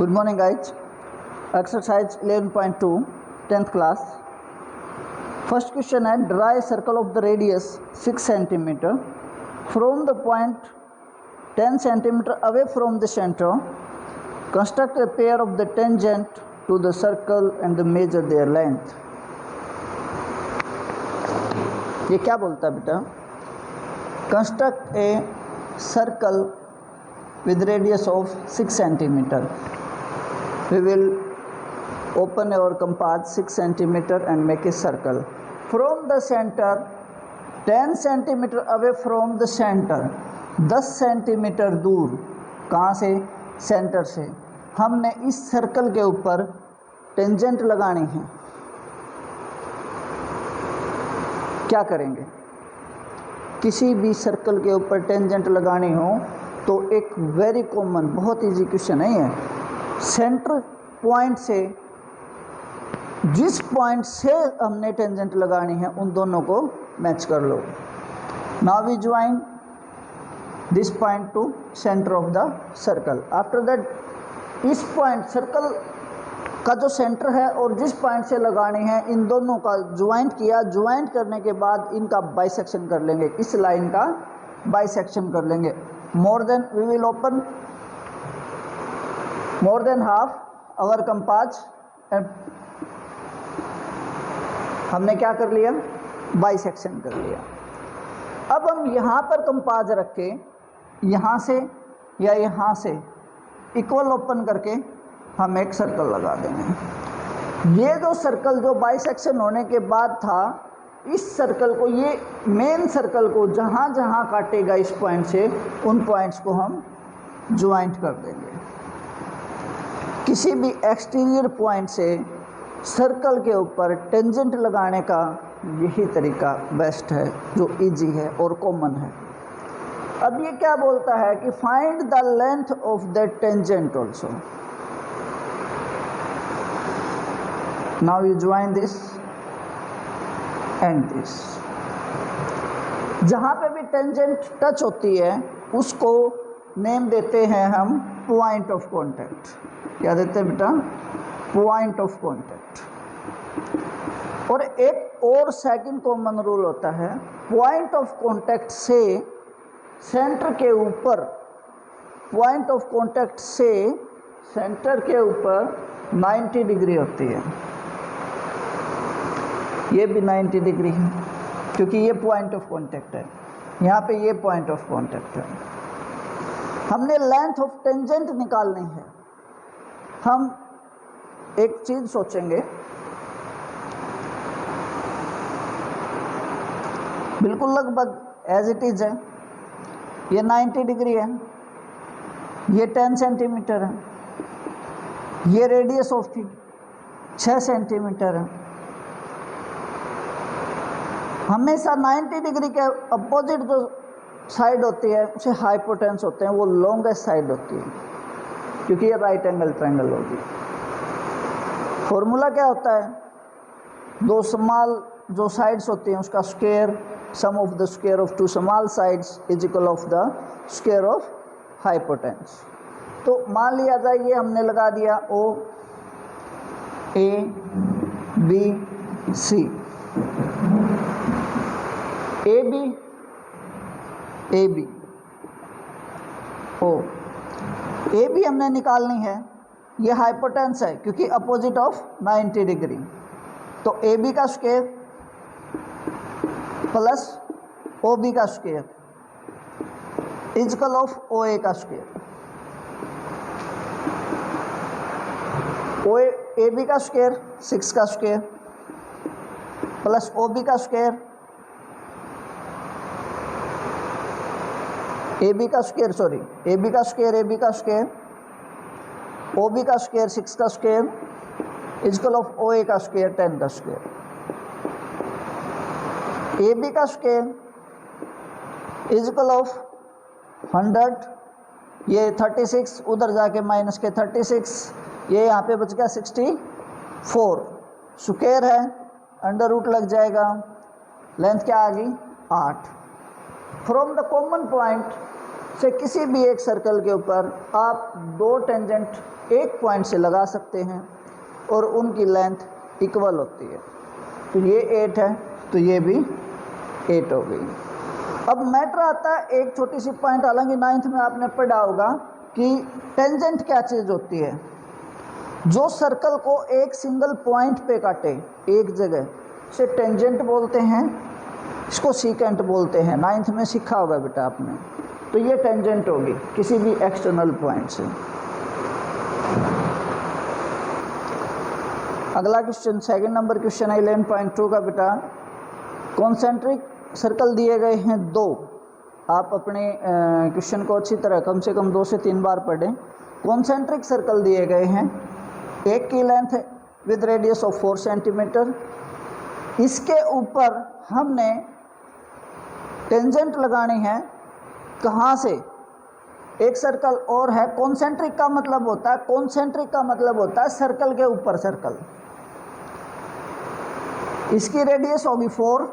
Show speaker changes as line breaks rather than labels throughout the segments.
Good morning guys. Exercise 11.2 10th class. First question है draw a circle of the radius 6 cm from the point 10 cm away from the center. Construct a pair of the tangent to the circle and measure their length. ये क्या बोलता है बेटा? Construct a circle with radius of 6 cm. We will open our compass 6 cm and make a circle. From the center 10 cm away from the center 10 cm दूर, कहाँ से? Centre से हमने इस सर्कल के ऊपर टेंजेंट लगानी है. क्या करेंगे? किसी भी सर्कल के ऊपर टेंजेंट लगानी हो तो एक वेरी कॉमन बहुत इजी क्वेश्चन है ये. सेंटर पॉइंट से जिस पॉइंट से हमने टेंजेंट लगानी है उन दोनों को मैच कर लो. Now we join this point to centre of the circle. After that इस पॉइंट सर्कल का जो सेंटर है और जिस पॉइंट से लगानी है इन दोनों का ज्वाइंट किया. ज्वाइंट करने के बाद इनका बाइसेक्शन कर लेंगे. इस लाइन का बाइसेक्शन कर लेंगे. More than we will open more than half hour compass and हमने क्या कर लिया? बाइसेक्शन कर लिया. अब हम यहाँ पर कंपास रख के यहाँ से या यहाँ से इक्वल ओपन करके हम एक सर्कल लगा देंगे. ये जो सर्कल जो बाइसेक्शन होने के बाद था, इस सर्कल को, ये मेन सर्कल को जहाँ जहाँ काटेगा इस पॉइंट से उन पॉइंट्स को हम ज्वाइंट कर देंगे. किसी भी एक्सटीरियर पॉइंट से सर्कल के ऊपर टेंजेंट लगाने का यही तरीका बेस्ट है, जो इजी है और कॉमन है. अब ये क्या बोलता है कि find the length of that tangent also. Now you join this and this. जहाँ पे भी टेंजेंट टच होती है उसको नेम देते हैं हम पॉइंट ऑफ कॉन्टैक्ट. क्या देते हैं बेटा? Point of contact. और एक और सेकंड कॉमन रूल होता है, पॉइंट ऑफ कॉन्टैक्ट से सेंटर के ऊपर, पॉइंट ऑफ कॉन्टैक्ट से सेंटर के ऊपर 90 डिग्री होती है. ये भी 90 डिग्री है क्योंकि ये पॉइंट ऑफ कॉन्टैक्ट है. यहाँ पे ये पॉइंट ऑफ कॉन्टैक्ट है. हमने लेंथ ऑफ टेंजेंट निकालनी है. हम एक चीज सोचेंगे, बिल्कुल लगभग एज इट इज है. ये 90 डिग्री है, ये 10 सेंटीमीटर है, ये रेडियस ऑफ थी 6 सेंटीमीटर है. हमेशा 90 डिग्री के अपोजिट जो साइड होती है उसे हाइपोटेन्स होते हैं, वो लॉन्गेस्ट साइड होती है क्योंकि ये राइट एंगल ट्रायंगल होगी. फॉर्मूला क्या होता है? दो स्मॉल जो साइड्स होती हैं उसका square, sum of the square of two small sides is equal of the square of hypotenuse. तो मान लिया जाए ये हमने लगा दिया O A B C. A B O. A B हमने निकालनी है. ये हाइपोटेन्स है क्योंकि अपोजिट ऑफ 90 डिग्री. तो ए बी का स्क्वायर प्लस ओ बी का स्क्वायर इक्वल ऑफ ओ ए का स्क्वायर. ओ ए बी का स्क्वायर 6 का स्क्वायर प्लस ओ बी का स्क्वायर, ए बी का स्क्वायर सॉरी ए बी का स्क्वायर, ए बी का स्क्वायर, ओ बी का स्क्वायर 6 का स्क्वायर इक्वल ऑफ ओ ए का स्क्वायर 10 का स्क्वायर. ए बी का स्क्वायर इक्वल ऑफ 100, ये 36 उधर जाके माइनस के 36, ये यहाँ पे बच गया 64. स्क्वायर है, अंडर रूट लग जाएगा. लेंथ क्या आ गई? 8. फ्रॉम द कॉमन पॉइंट से किसी भी एक सर्कल के ऊपर आप दो टेंजेंट एक पॉइंट से लगा सकते हैं और उनकी लेंथ इक्वल होती है। तो ये 8 है तो ये भी 8 हो गई। अब मैटर आता है एक छोटी सी पॉइंट, हालांकि 9th में आपने पढ़ा होगा कि टेंजेंट क्या चीज़ होती है। जो सर्कल को एक सिंगल पॉइंट पे काटे एक जगह से टेंजेंट बोलते हैं, इसको सीकेंट बोलते हैं। 9th में सीखा होगा बेटा आपने। तो ये टेंजेंट होगी किसी भी एक्सटर्नल पॉइंट से। अगला क्वेश्चन, सेकंड नंबर क्वेश्चन है 11.2 का बेटा। कॉन्सेंट्रिक सर्कल दिए गए हैं 2। आप अपने क्वेश्चन को अच्छी तरह कम से कम 2 से 3 बार पढ़ें। कॉन्सेंट्रिक सर्कल दिए गए हैं, एक की length with radius of 4 centimetre. इसके ऊपर हमने टेंजेंट लगानी है। कहाँ से? एक सर्कल और है। कॉन्सेंट्रिक का मतलब होता है, कॉन्सेंट्रिक का मतलब होता है सर्कल के ऊपर सर्कल। इसकी रेडियस होगी 4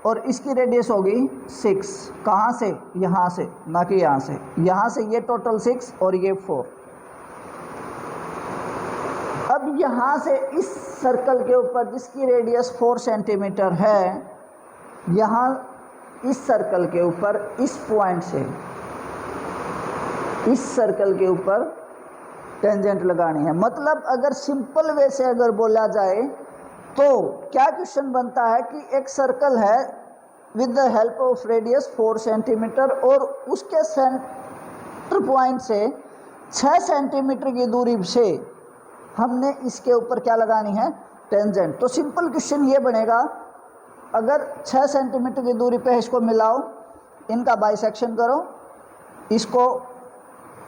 और इसकी रेडियस होगी 6। कहाँ से? यहाँ से, ना कि यहाँ से। यहाँ से ये टोटल 6 और ये 4। अब यहाँ से इस सर्कल के ऊपर जिसकी रेडियस 4 सेंटीमीटर है, यहाँ इस सर्कल के ऊपर इस पॉइंट से इस सर्कल के ऊपर टेंजेंट लगानी है। मतलब अगर सिंपल वे से अगर बोला जाए तो क्या क्वेश्चन बनता है कि एक सर्कल है with the help of radius 4 centimetre और उसके सेंटर पॉइंट से 6 सेंटीमीटर की दूरी से हमने इसके ऊपर क्या लगानी है? टेंजेंट। तो सिंपल क्वेश्चन ये बनेगा, अगर 6 सेंटीमीटर की दूरी पे इसको मिलाओ, इनका बाइसेक्शन करो, इसको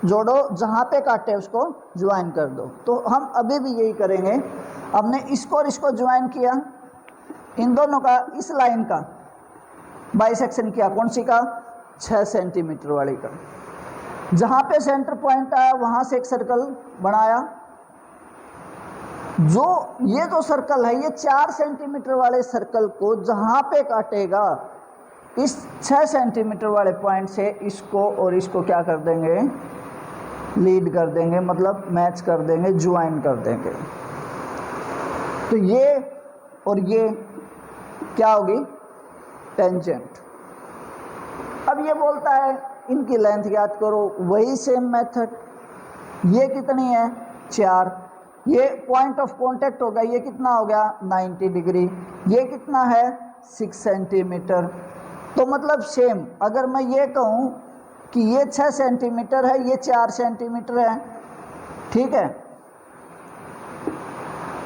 जोड़ो, जहाँ पे काटे उसको ज्वाइन कर दो। तो हम अभी भी यही करेंगे। हमने इसको और इसको ज्वाइन किया, इन दोनों का, इस लाइन का बाइसेक्शन किया। कौन सी का? 6 सेंटीमीटर वाली का। जहाँ पे सेंटर पॉइंट आया वहाँ से एक सर्कल बनाया। जो ये जो सर्कल है, ये 4 सेंटीमीटर वाले सर्कल को जहाँ पे काटेगा इस 6 सेंटीमीटर वाले पॉइंट से इसको और इसको क्या कर देंगे? लीड कर देंगे, मतलब मैच कर देंगे, ज्वाइन कर देंगे। तो ये और ये क्या होगी? टेंजेंट। अब ये बोलता है इनकी लेंथ याद करो, वही सेम मेथड। ये कितनी है? 4। ये पॉइंट ऑफ कांटेक्ट होगा, ये कितना हो गया? 90 डिग्री। ये कितना है? 6 सेंटीमीटर। तो मतलब सेम, अगर मैं ये कहूँ कि ये 6 सेंटीमीटर है, ये 4 सेंटीमीटर है, ठीक है,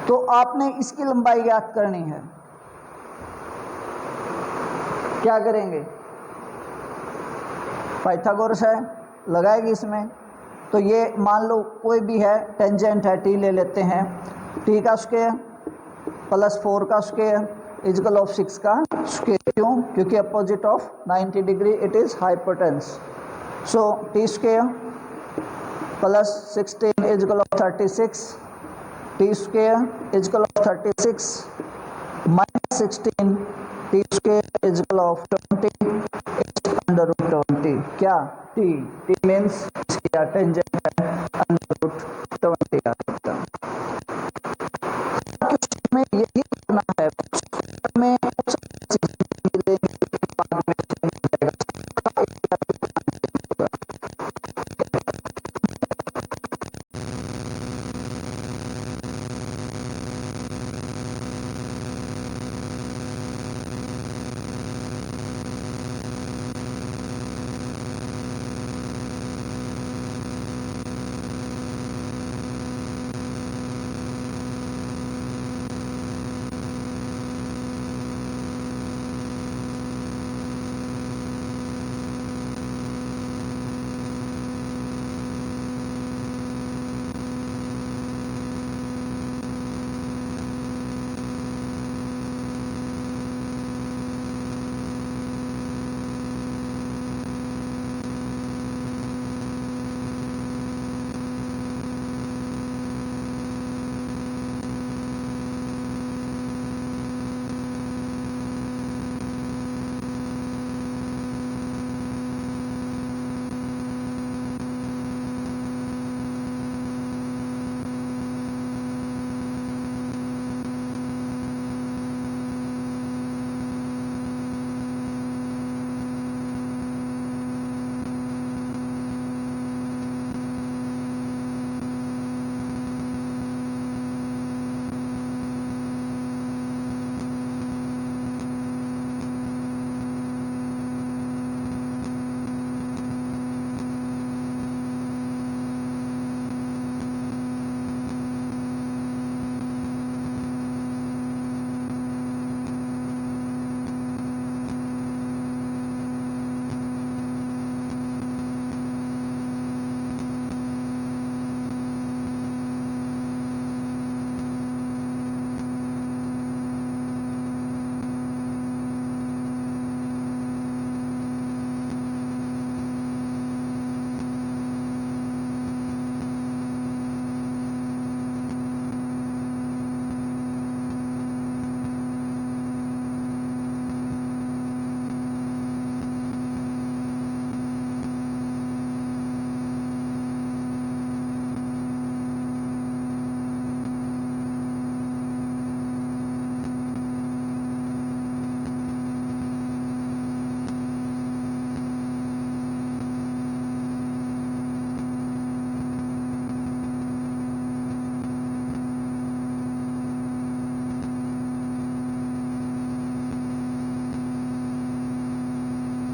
तो आपने इसकी लंबाई याद करनी है। क्या करेंगे? पाइथागोरस है, लगाएगी इसमें। तो ये मान लो कोई भी है, टेंजेंट है, टी ले लेते हैं। टी का स्क्वायर प्लस 4 का स्क्वायर इक्वल ऑफ 6 का स्क्वायर। क्यों? क्योंकि opposite of 90 degree it is hypotenuse. So T square plus 16 equal of 36, T square equal of 36 minus 16 T square equal of 20 under root 20। क्या? T means इसकी tangent है under root 20 आ